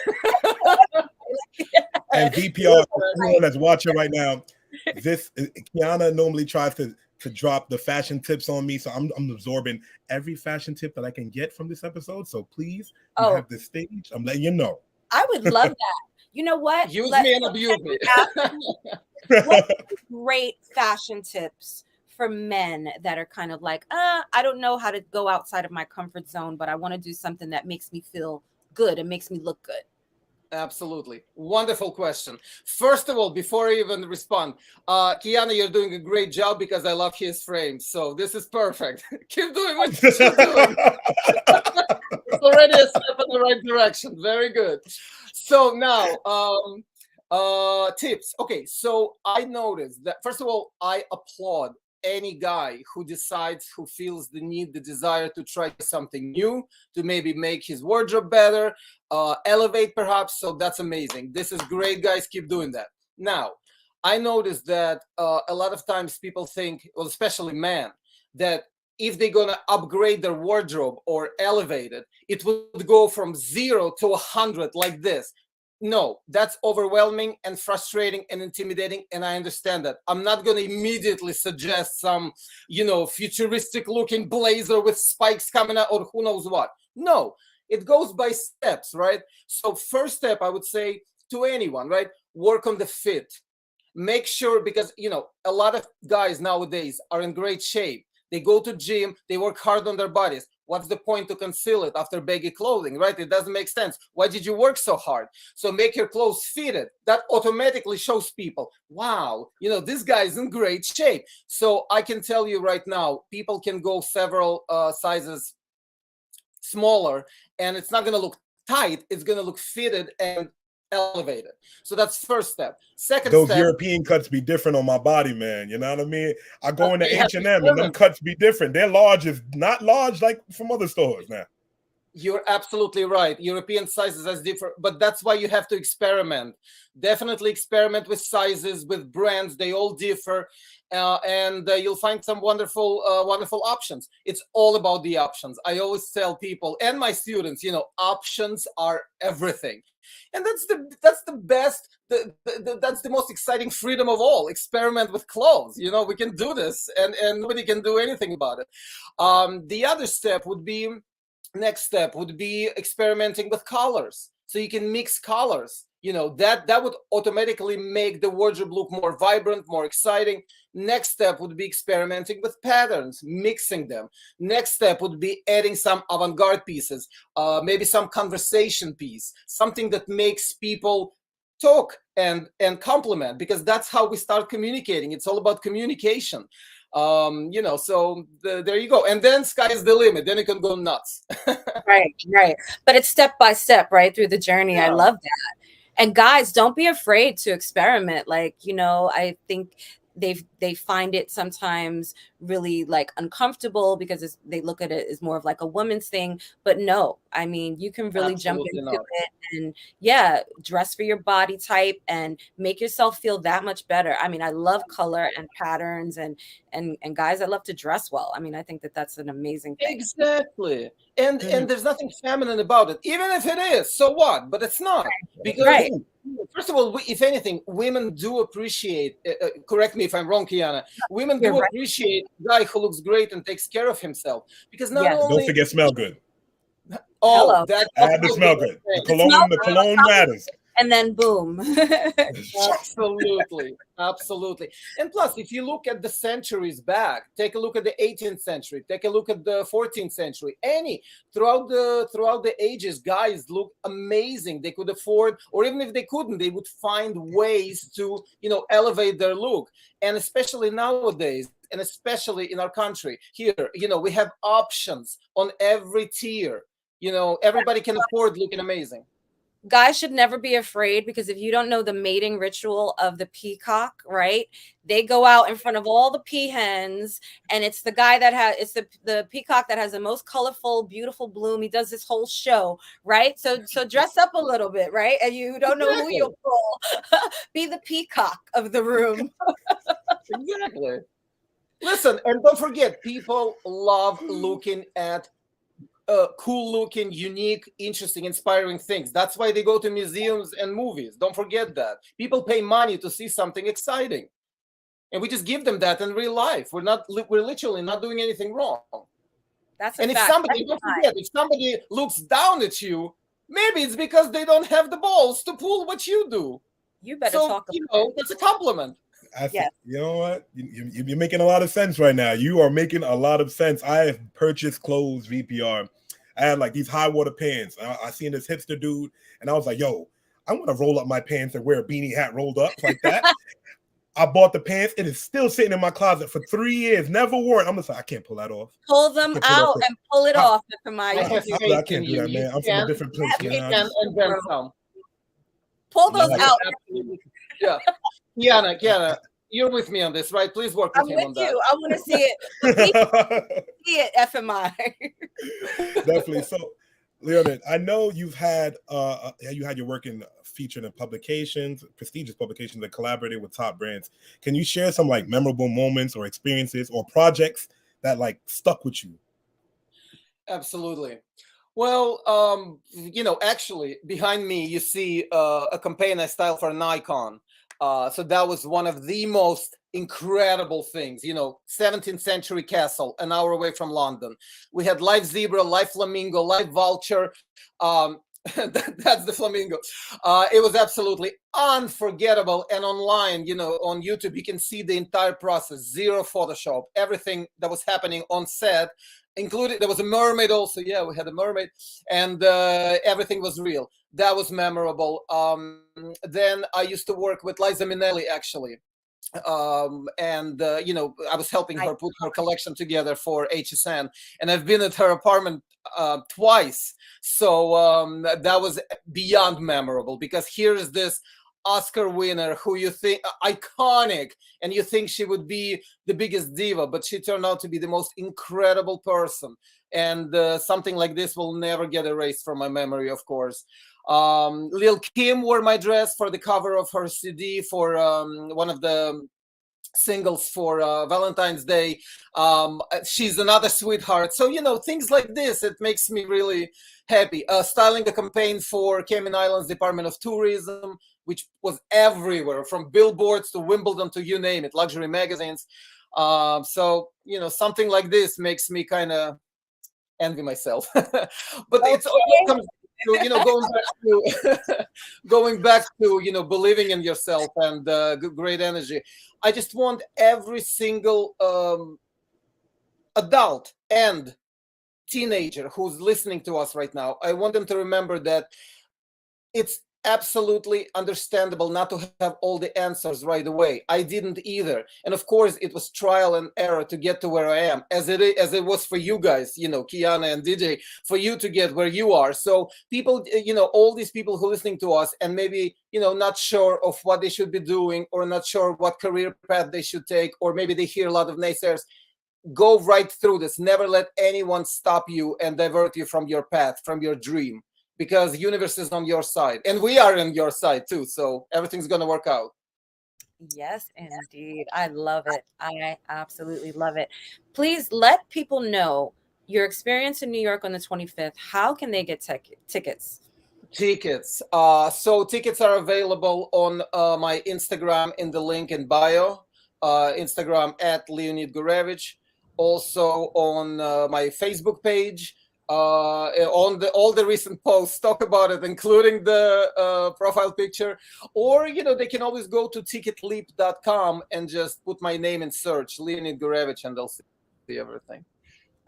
And VPR, everyone that's watching right now, Kiana normally tries to drop the fashion tips on me, so I'm absorbing every fashion tip that I can get from this episode. So please, you have the stage. I'm letting you know. I would love that. You know what? Use me and abuse me. What great fashion tips for men that are kind of like, I don't know how to go outside of my comfort zone, but I want to do something that makes me feel good. It makes me look good. Absolutely. Wonderful question. First of all, before I even respond, Kiana, you're doing a great job because I love his frames. So this is perfect. Keep doing what you're doing. It's already a step in the right direction. Very good. So now, tips. Okay, so I noticed that, first of all, I applaud any guy who decides, who feels the need, the desire to try something new, to maybe make his wardrobe better, elevate perhaps. So that's amazing. This is great, guys. Keep doing that. Now, I noticed that a lot of times people think, well, especially men, that if they're gonna upgrade their wardrobe or elevate it, it would go from 0 to 100 like this. No, that's overwhelming and frustrating and intimidating, and I understand that. I'm not going to immediately suggest some, futuristic looking blazer with spikes coming out or who knows what. No, it goes by steps, right? So first step, I would say to anyone, right? Work on the fit. Make sure, because, a lot of guys nowadays are in great shape. They go to gym, they work hard on their bodies. What's the point to conceal it after baggy clothing, right? It doesn't make sense. Why did you work so hard? So make your clothes fitted. That automatically shows people, wow, this guy is in great shape. So I can tell you right now, people can go several sizes smaller, and it's not going to look tight. It's going to look fitted and elevated. So that's first step. Second those step, European cuts be different on my body, man. You know what I mean? I go into H&M and them cuts be different. Their large is not large like from other stores now. You're absolutely right. European sizes are different, but that's why you have to experiment. Definitely experiment with sizes, with brands. They all differ, and you'll find some wonderful options. It's all about the options. I always tell people and my students, options are everything. And that's the best, that's the most exciting freedom of all. Experiment with clothes. We can do this, and nobody can do anything about it. The other step would be, next step would be experimenting with colors. So you can mix colors. That would automatically make the wardrobe look more vibrant, more exciting. Next step would be experimenting with patterns, mixing them. Next step would be adding some avant-garde pieces, maybe some conversation piece, something that makes people talk and compliment, because that's how we start communicating. It's all about communication. So there you go. And then sky's the limit. Then you can go nuts. Right. But it's step by step, right, through the journey. Yeah. I love that. And guys, don't be afraid to experiment. I think they find it sometimes really uncomfortable because they look at it as more of a woman's thing. But no, I mean, you can really jump into it and dress for your body type and make yourself feel that much better. I mean, I love color and patterns and guys, I love to dress well. I mean, I think that that's an amazing thing. Exactly. And there's nothing feminine about it, even if it is. So what? But it's not. Because first of all, if anything, women do appreciate, correct me if I'm wrong, Kiana, women do appreciate a guy who looks great and takes care of himself. Because not only... Don't forget smell good. Oh, that had to smell good. The cologne matters. And then boom. Absolutely. And plus, if you look at the centuries back, take a look at the 18th century, take a look at the 14th century, throughout the ages, guys look amazing. They could afford, or even if they couldn't, they would find ways to, elevate their look. And especially nowadays, and especially in our country here, we have options on every tier. Everybody can afford looking amazing. Guys should never be afraid, because if you don't know the mating ritual of the peacock, right? They go out in front of all the peahens, and it's the guy it's the peacock that has the most colorful, beautiful bloom. He does this whole show, right? So dress up a little bit, right? And you don't know who you'll pull. Be the peacock of the room. Exactly. Listen, and don't forget, people love looking at cool looking, unique, interesting, inspiring things. That's why they go to museums and movies. Don't forget that. People pay money to see something exciting. And we just give them that in real life. We're literally not doing anything wrong. That's a fact. If somebody looks down at you, maybe it's because they don't have the balls to pull what you do. You better talk about it. That's a compliment. You know what? You're making a lot of sense right now. You are making a lot of sense. I have purchased clothes VPR I had like these high water pants. I seen this hipster dude, and I was like, yo, I want to roll up my pants and wear a beanie hat rolled up like that. I bought the pants. It is still sitting in my closet for 3 years. Never worn. I'm just like, I can't pull that off. Pull them out and pull it off. I can't do that, man. I'm from a different place, man. Pull those out. Yeah. Kiana, you're with me on this, right? Please work with him on that. I want to see it. See it, FMI. Definitely. So, Leonid, I know you've had your work in featured in publications, prestigious publications that collaborated with top brands. Can you share some like memorable moments or experiences or projects that like stuck with you? Absolutely. Well, actually behind me, you see a campaign I styled for Nikon. So that was one of the most incredible things, 17th century castle, an hour away from London. We had live zebra, live flamingo, live vulture. That's the flamingo. It was absolutely unforgettable. And online, on YouTube, you can see the entire process, zero Photoshop, everything that was happening on set, including there was a mermaid also. Yeah, we had a mermaid, and everything was real. That was memorable. Then I used to work with Liza Minnelli, actually. I was helping her put her collection together for HSN, and I've been at her apartment twice. So that was beyond memorable, because here's this Oscar winner who you think iconic, and you think she would be the biggest diva, but she turned out to be the most incredible person. And something like this will never get erased from my memory, of course. Lil Kim wore my dress for the cover of her CD for one of the singles for Valentine's Day. She's another sweetheart. So, things like this, it makes me really happy. Styling a campaign for Cayman Islands Department of Tourism, which was everywhere, from billboards to Wimbledon to you name it, luxury magazines. So, something like this makes me kind of envy myself. But it's all comes going back to believing in yourself and great energy. I just want every single adult and teenager who's listening to us right now, I want them to remember that it's absolutely understandable not to have all the answers right away. I didn't either. And of course, it was trial and error to get to where I am, as it was for you guys, Kiana and DJ, for you to get where you are. So people, all these people who are listening to us and maybe, not sure of what they should be doing, or not sure what career path they should take, or maybe they hear a lot of naysayers, go right through this. Never let anyone stop you and divert you from your path, from your dream. Because the universe is on your side, and we are on your side too. So everything's going to work out. Yes, indeed. I love it. I absolutely love it. Please let people know your experience in New York on the 25th. How can they get tickets? Tickets. So tickets are available on my Instagram in the link in bio. Instagram at Leonid Gurevich. Also on my Facebook page. On all the recent posts talk about it, including the profile picture, or they can always go to ticketleap.com and just put my name in search, Leonid Gurevich, and they'll see everything.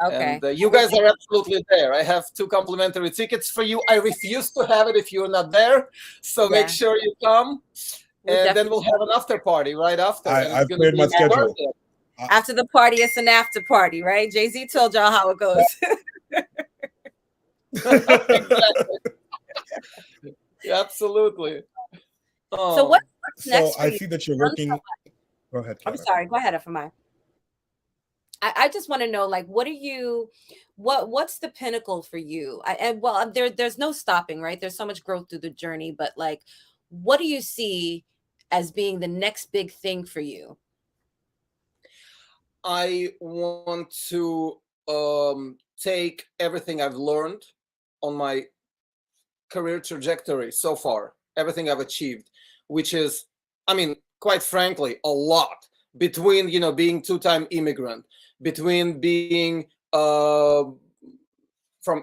Okay. And you guys are absolutely there. I have 2 complimentary tickets for you. I refuse to have it if you're not there, so make sure you come, and then we'll have an after party right after. I've cleared my schedule. After the party, it's an after party, right? Jay-Z told y'all how it goes. Absolutely. So what's next? So I see that you're working. Go ahead, Kara. I'm sorry. Go ahead, FMI. I just want to know, like, what's the pinnacle for you? There's no stopping, right? There's so much growth through the journey, but like, what do you see as being the next big thing for you? I want to take everything I've learned on my career trajectory so far, everything I've achieved, which is, quite frankly, a lot, between, being 2-time immigrant, between being from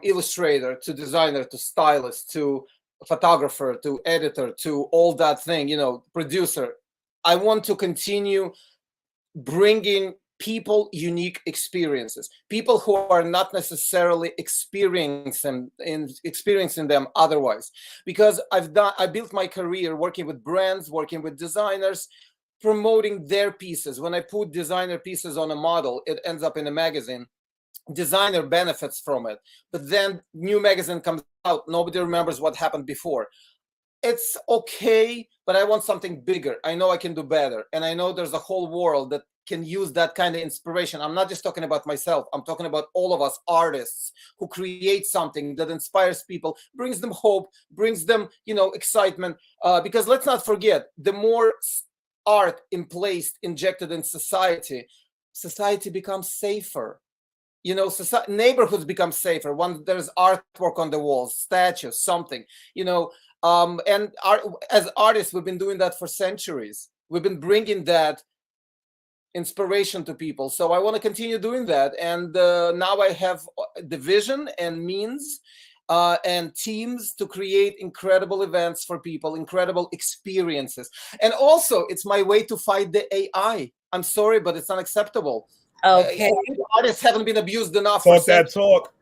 illustrator to designer to stylist to photographer to editor to all that thing, producer. I want to continue bringing people unique experiences, people who are not necessarily experiencing them otherwise. Because I built my career working with brands, working with designers, promoting their pieces. When I put designer pieces on a model, it ends up in a magazine. Designer benefits from it, but then new magazine comes out, nobody remembers what happened before. It's okay, but I want something bigger. I know I can do better, and I know there's a whole world that can use that kind of inspiration. I'm not just talking about myself. I'm talking about all of us artists who create something that inspires people, brings them hope, brings them, excitement. Because let's not forget, the more art injected in society becomes safer. Neighborhoods become safer when there's artwork on the walls, statues, something. As artists, we've been doing that for centuries. We've been bringing that inspiration to people. So I want to continue doing that. And now I have the vision and means and teams to create incredible events for people, incredible experiences. And also, it's my way to fight the AI. I'm sorry, but it's unacceptable. Okay. Artists haven't been abused enough. Talk that talk.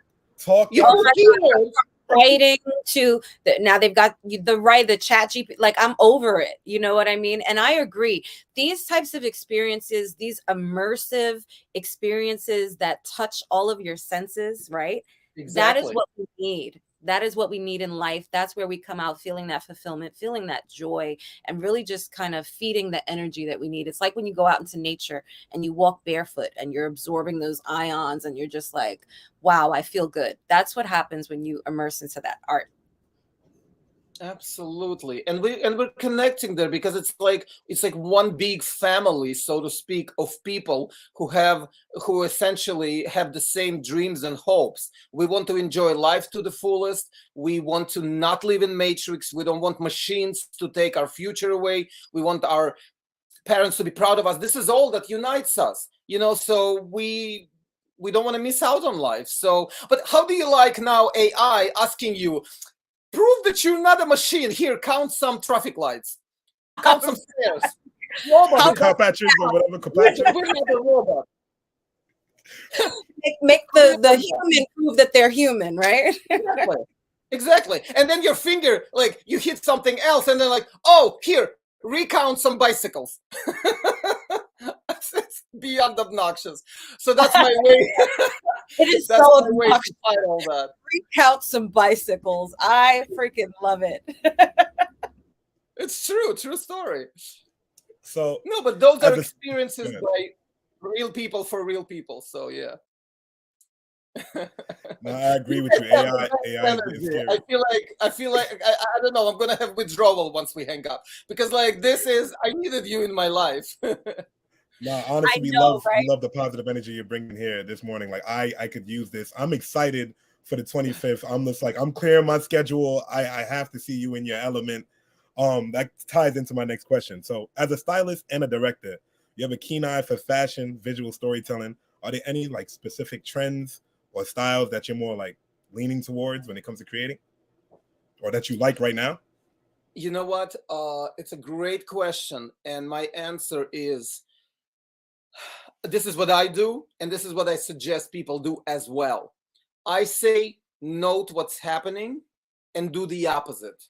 Writing to now they've got the chat GP, like I'm over it, you know what I mean? And I agree, these types of experiences, these immersive experiences that touch all of your senses, right? Exactly. That is what we need. That is what we need in life. That's where we come out feeling that fulfillment, feeling that joy, and really just kind of feeding the energy that we need. It's like when you go out into nature and you walk barefoot and you're absorbing those ions and you're just like, wow, I feel good. That's what happens when you immerse into that art. Absolutely. And we're connecting there because it's like one big family, so to speak, of people who essentially have the same dreams and hopes. We want to enjoy life to the fullest. We want to not live in matrix. We don't want machines to take our future away. We want our parents to be proud of us. This is all that unites us, so we don't want to miss out on life. So, but how do you like now AI asking you, prove that you're not a machine. Here, count some traffic lights. Count some stairs. Make the human prove that they're human, right? Exactly. And then your finger, like, you hit something else, and then like, oh, here, recount some bicycles. It's beyond obnoxious. So that's my way. It is that's so my way to fight all that. Recount some bicycles. I freaking love it. It's true story. So no, but those are experiences by real people for real people. So yeah. No, I agree with you. AI is scary. I feel like I don't know. I'm gonna have withdrawal once we hang up because like I needed you in my life. No, honestly, we love the positive energy you're bringing here this morning. Like I could use this. I'm excited for the 25th. I'm just like, I'm clearing my schedule. I have to see you in your element. That ties into my next question. So as a stylist and a director, you have a keen eye for fashion, visual storytelling. Are there any like specific trends or styles that you're more like leaning towards when it comes to creating, or that you like right now? You know what? It's a great question. And my answer is, this is what I do, and this is what I suggest people do as well. I say, note what's happening and do the opposite.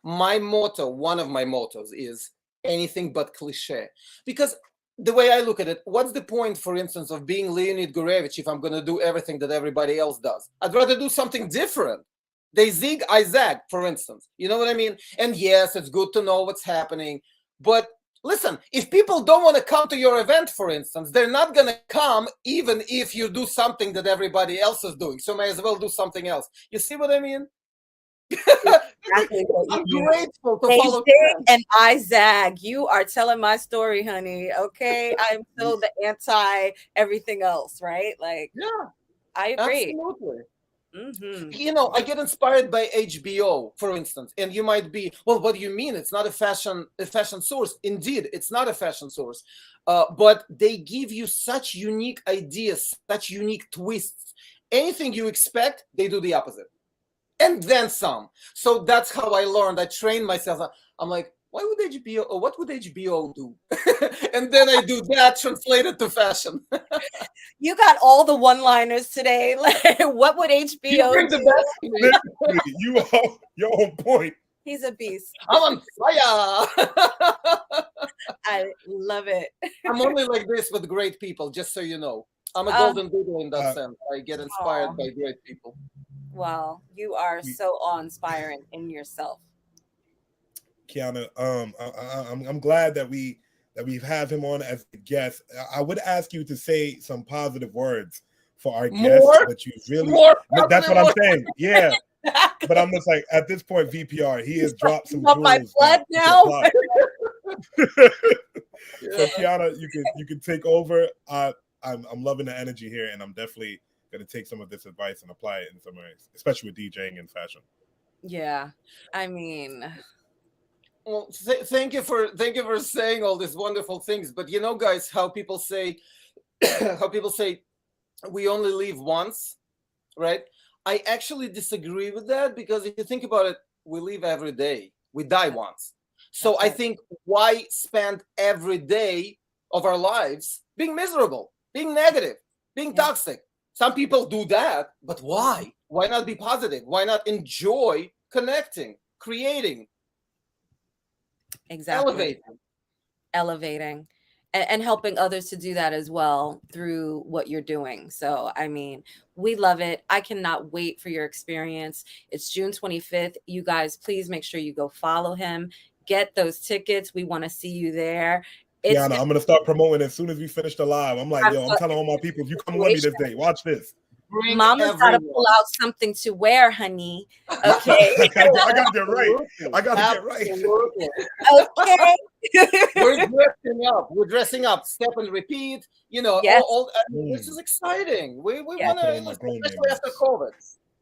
My motto, one of my mottos, is anything but cliche. Because the way I look at it, what's the point, for instance, of being Leonid Gurevich if I'm going to do everything that everybody else does? I'd rather do something different. They zig, I zag, for instance. You know what I mean? And yes, it's good to know what's happening. But listen, if people don't want to come to your event, for instance, they're not going to come even if you do something that everybody else is doing. So may as well do something else. You see what I mean? Exactly. I'm grateful to they follow zig and I zag. You are telling my story, honey. Okay, I'm so the anti everything else, right? Like, yeah, I agree. Absolutely. Mm-hmm. You know, I get inspired by HBO, for instance, and you might be, well, what do you mean? It's not a fashion source. Indeed, it's not a fashion source, but they give you such unique ideas, such unique twists. Anything you expect, they do the opposite. And then some. So that's how I learned. I trained myself. I'm like, why would HBO, or what would HBO do? And then I do that translated to fashion. You got all the one-liners today. Like, what would You HBO bring the do? best to me. Literally, you're on point. He's a beast. I'm on fire. I love it. I'm only like this with great people, just so you know. I'm a golden doodle in that sense. I get inspired by great people. Wow, you are so awe-inspiring in yourself. Kiana, I'm glad that we have him on as a guest. I would ask you to say some positive words for our guests, but you really that's what I'm saying. Yeah. But I'm just like, at this point, VPR, he has dropped some jewels. My blood now. So Kiana, you can take over. I'm loving the energy here, and I'm definitely gonna take some of this advice and apply it in some ways, especially with DJing and fashion. Yeah, I mean, well, thank you for saying all these wonderful things. But you know, guys, how people say we only live once, right? I actually disagree with that, because if you think about it, we live every day. We die once. So I think, why spend every day of our lives being miserable, being negative, being toxic? Some people do that, but why? Why not be positive? Why not enjoy connecting, creating, elevating, and helping others to do that as well through what you're doing. So, I mean, we love it. I cannot wait for your experience. It's June 25th. You guys, please make sure you go follow him. Get those tickets. We want to see you there. Yana, I'm going to start promoting as soon as we finish the live. I'm like, yo, I'm telling all my people, if you come with me this day, watch this. Mama's got to pull out something to wear, honey. Okay. I got to get right. I got to get right. Okay. We're dressing up. Step and repeat. You know, this is exciting. We want to, especially after COVID.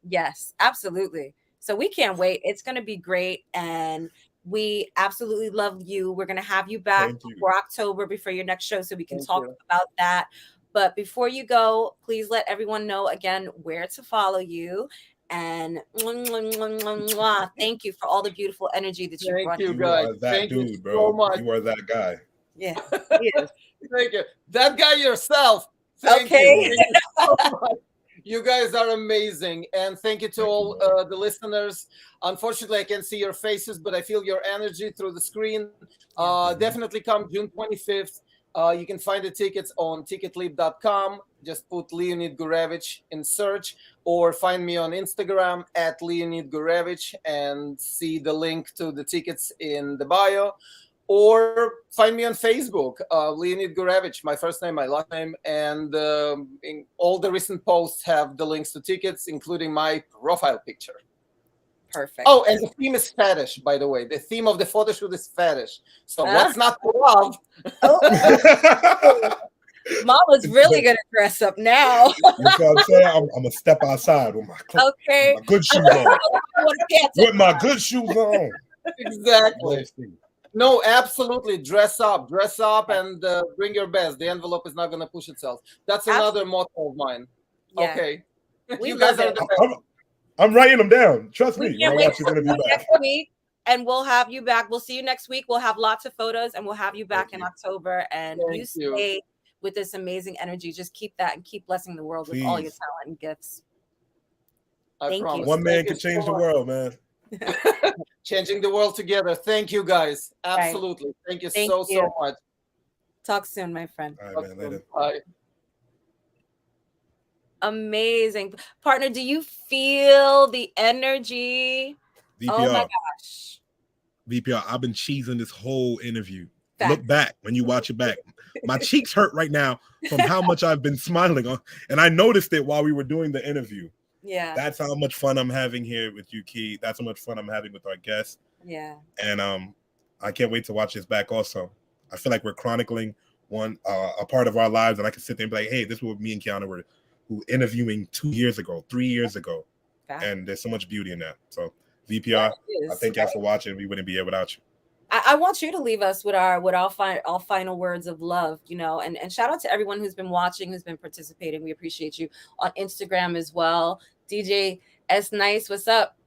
Yes, absolutely. So we can't wait. It's going to be great. And we absolutely love you. We're going to have you back for October, before your next show, so we can talk about that. But before you go, please let everyone know again where to follow you. And thank you for all the beautiful energy that you brought. You are that dude, bro. So much. You are that guy. Yeah, he is. Thank you. That guy yourself. Thank you. So much. You guys are amazing. And thank you to all the listeners. Unfortunately, I can't see your faces, but I feel your energy through the screen. Definitely come June 25th. You can find the tickets on ticketlib.com. Just put Leonid Gurevich in search, or find me on Instagram at Leonid Gurevich and see the link to the tickets in the bio. Or find me on Facebook, Leonid Gurevich, my first name, my last name, and in all the recent posts have the links to tickets, including my profile picture. Perfect. Oh, and the theme is fetish, by the way. The theme of the photo shoot is fetish. So what's not to love? Mama's really gonna dress up now. You know what I'm saying? I'm gonna step outside with my good shoes on. With my good shoes on. Exactly. No, absolutely. Dress up, and bring your best. The envelope is not gonna push itself. That's another motto of mine. Yeah. Okay. You guys are the best. I'm writing them down. Trust me. When I watch this interview back. Next week, and we'll have you back. We'll see you next week. We'll have lots of photos, and we'll have you back in October. And you stay with this amazing energy. Just keep that, and keep blessing the world with all your talent and gifts. Thank you. One man can change the world, man. Changing the world together. Thank you, guys. Absolutely. Right. Thank you so much. Talk soon, my friend. All right, man. Later. Bye. Amazing. Partner, do you feel the energy? VPR. Oh my gosh. VPR, I've been cheesing this whole interview. Look back when you watch it back. My cheeks hurt right now from how much I've been smiling on. And I noticed it while we were doing the interview. Yeah. That's how much fun I'm having here with you, Key. That's how much fun I'm having with our guests. Yeah. And I can't wait to watch this back also. I feel like we're chronicling a part of our lives, and I can sit there and be like, hey, this is what me and Kiana were interviewing 2 years ago, 3 years ago. And there's so much beauty in that. So VPR, I thank y'all for watching. We wouldn't be here without you. I want you to leave us with our final words of love, and shout out to everyone who's been watching, who's been participating. We appreciate you on Instagram as well. DJ S Nice, what's up?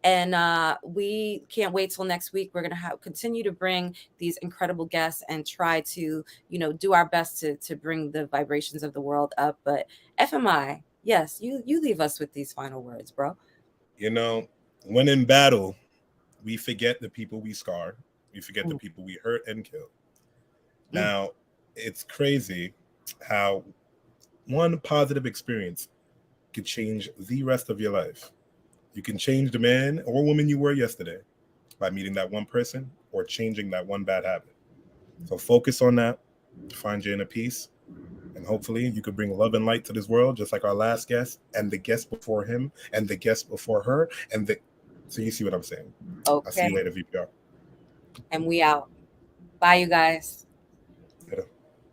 And we can't wait till next week. We're going to continue to bring these incredible guests and try to, do our best to bring the vibrations of the world up. But FMI, yes, you leave us with these final words, bro. When in battle, we forget the people we scar. We forget the people we hurt and kill. Now, it's crazy how one positive experience could change the rest of your life. You can change the man or woman you were yesterday by meeting that one person or changing that one bad habit. So focus on that, find your inner peace, and hopefully you could bring love and light to this world, just like our last guest and the guest before him and the guest before her. So you see what I'm saying. Okay. I'll see you later, VPR. And we out. Bye, you guys.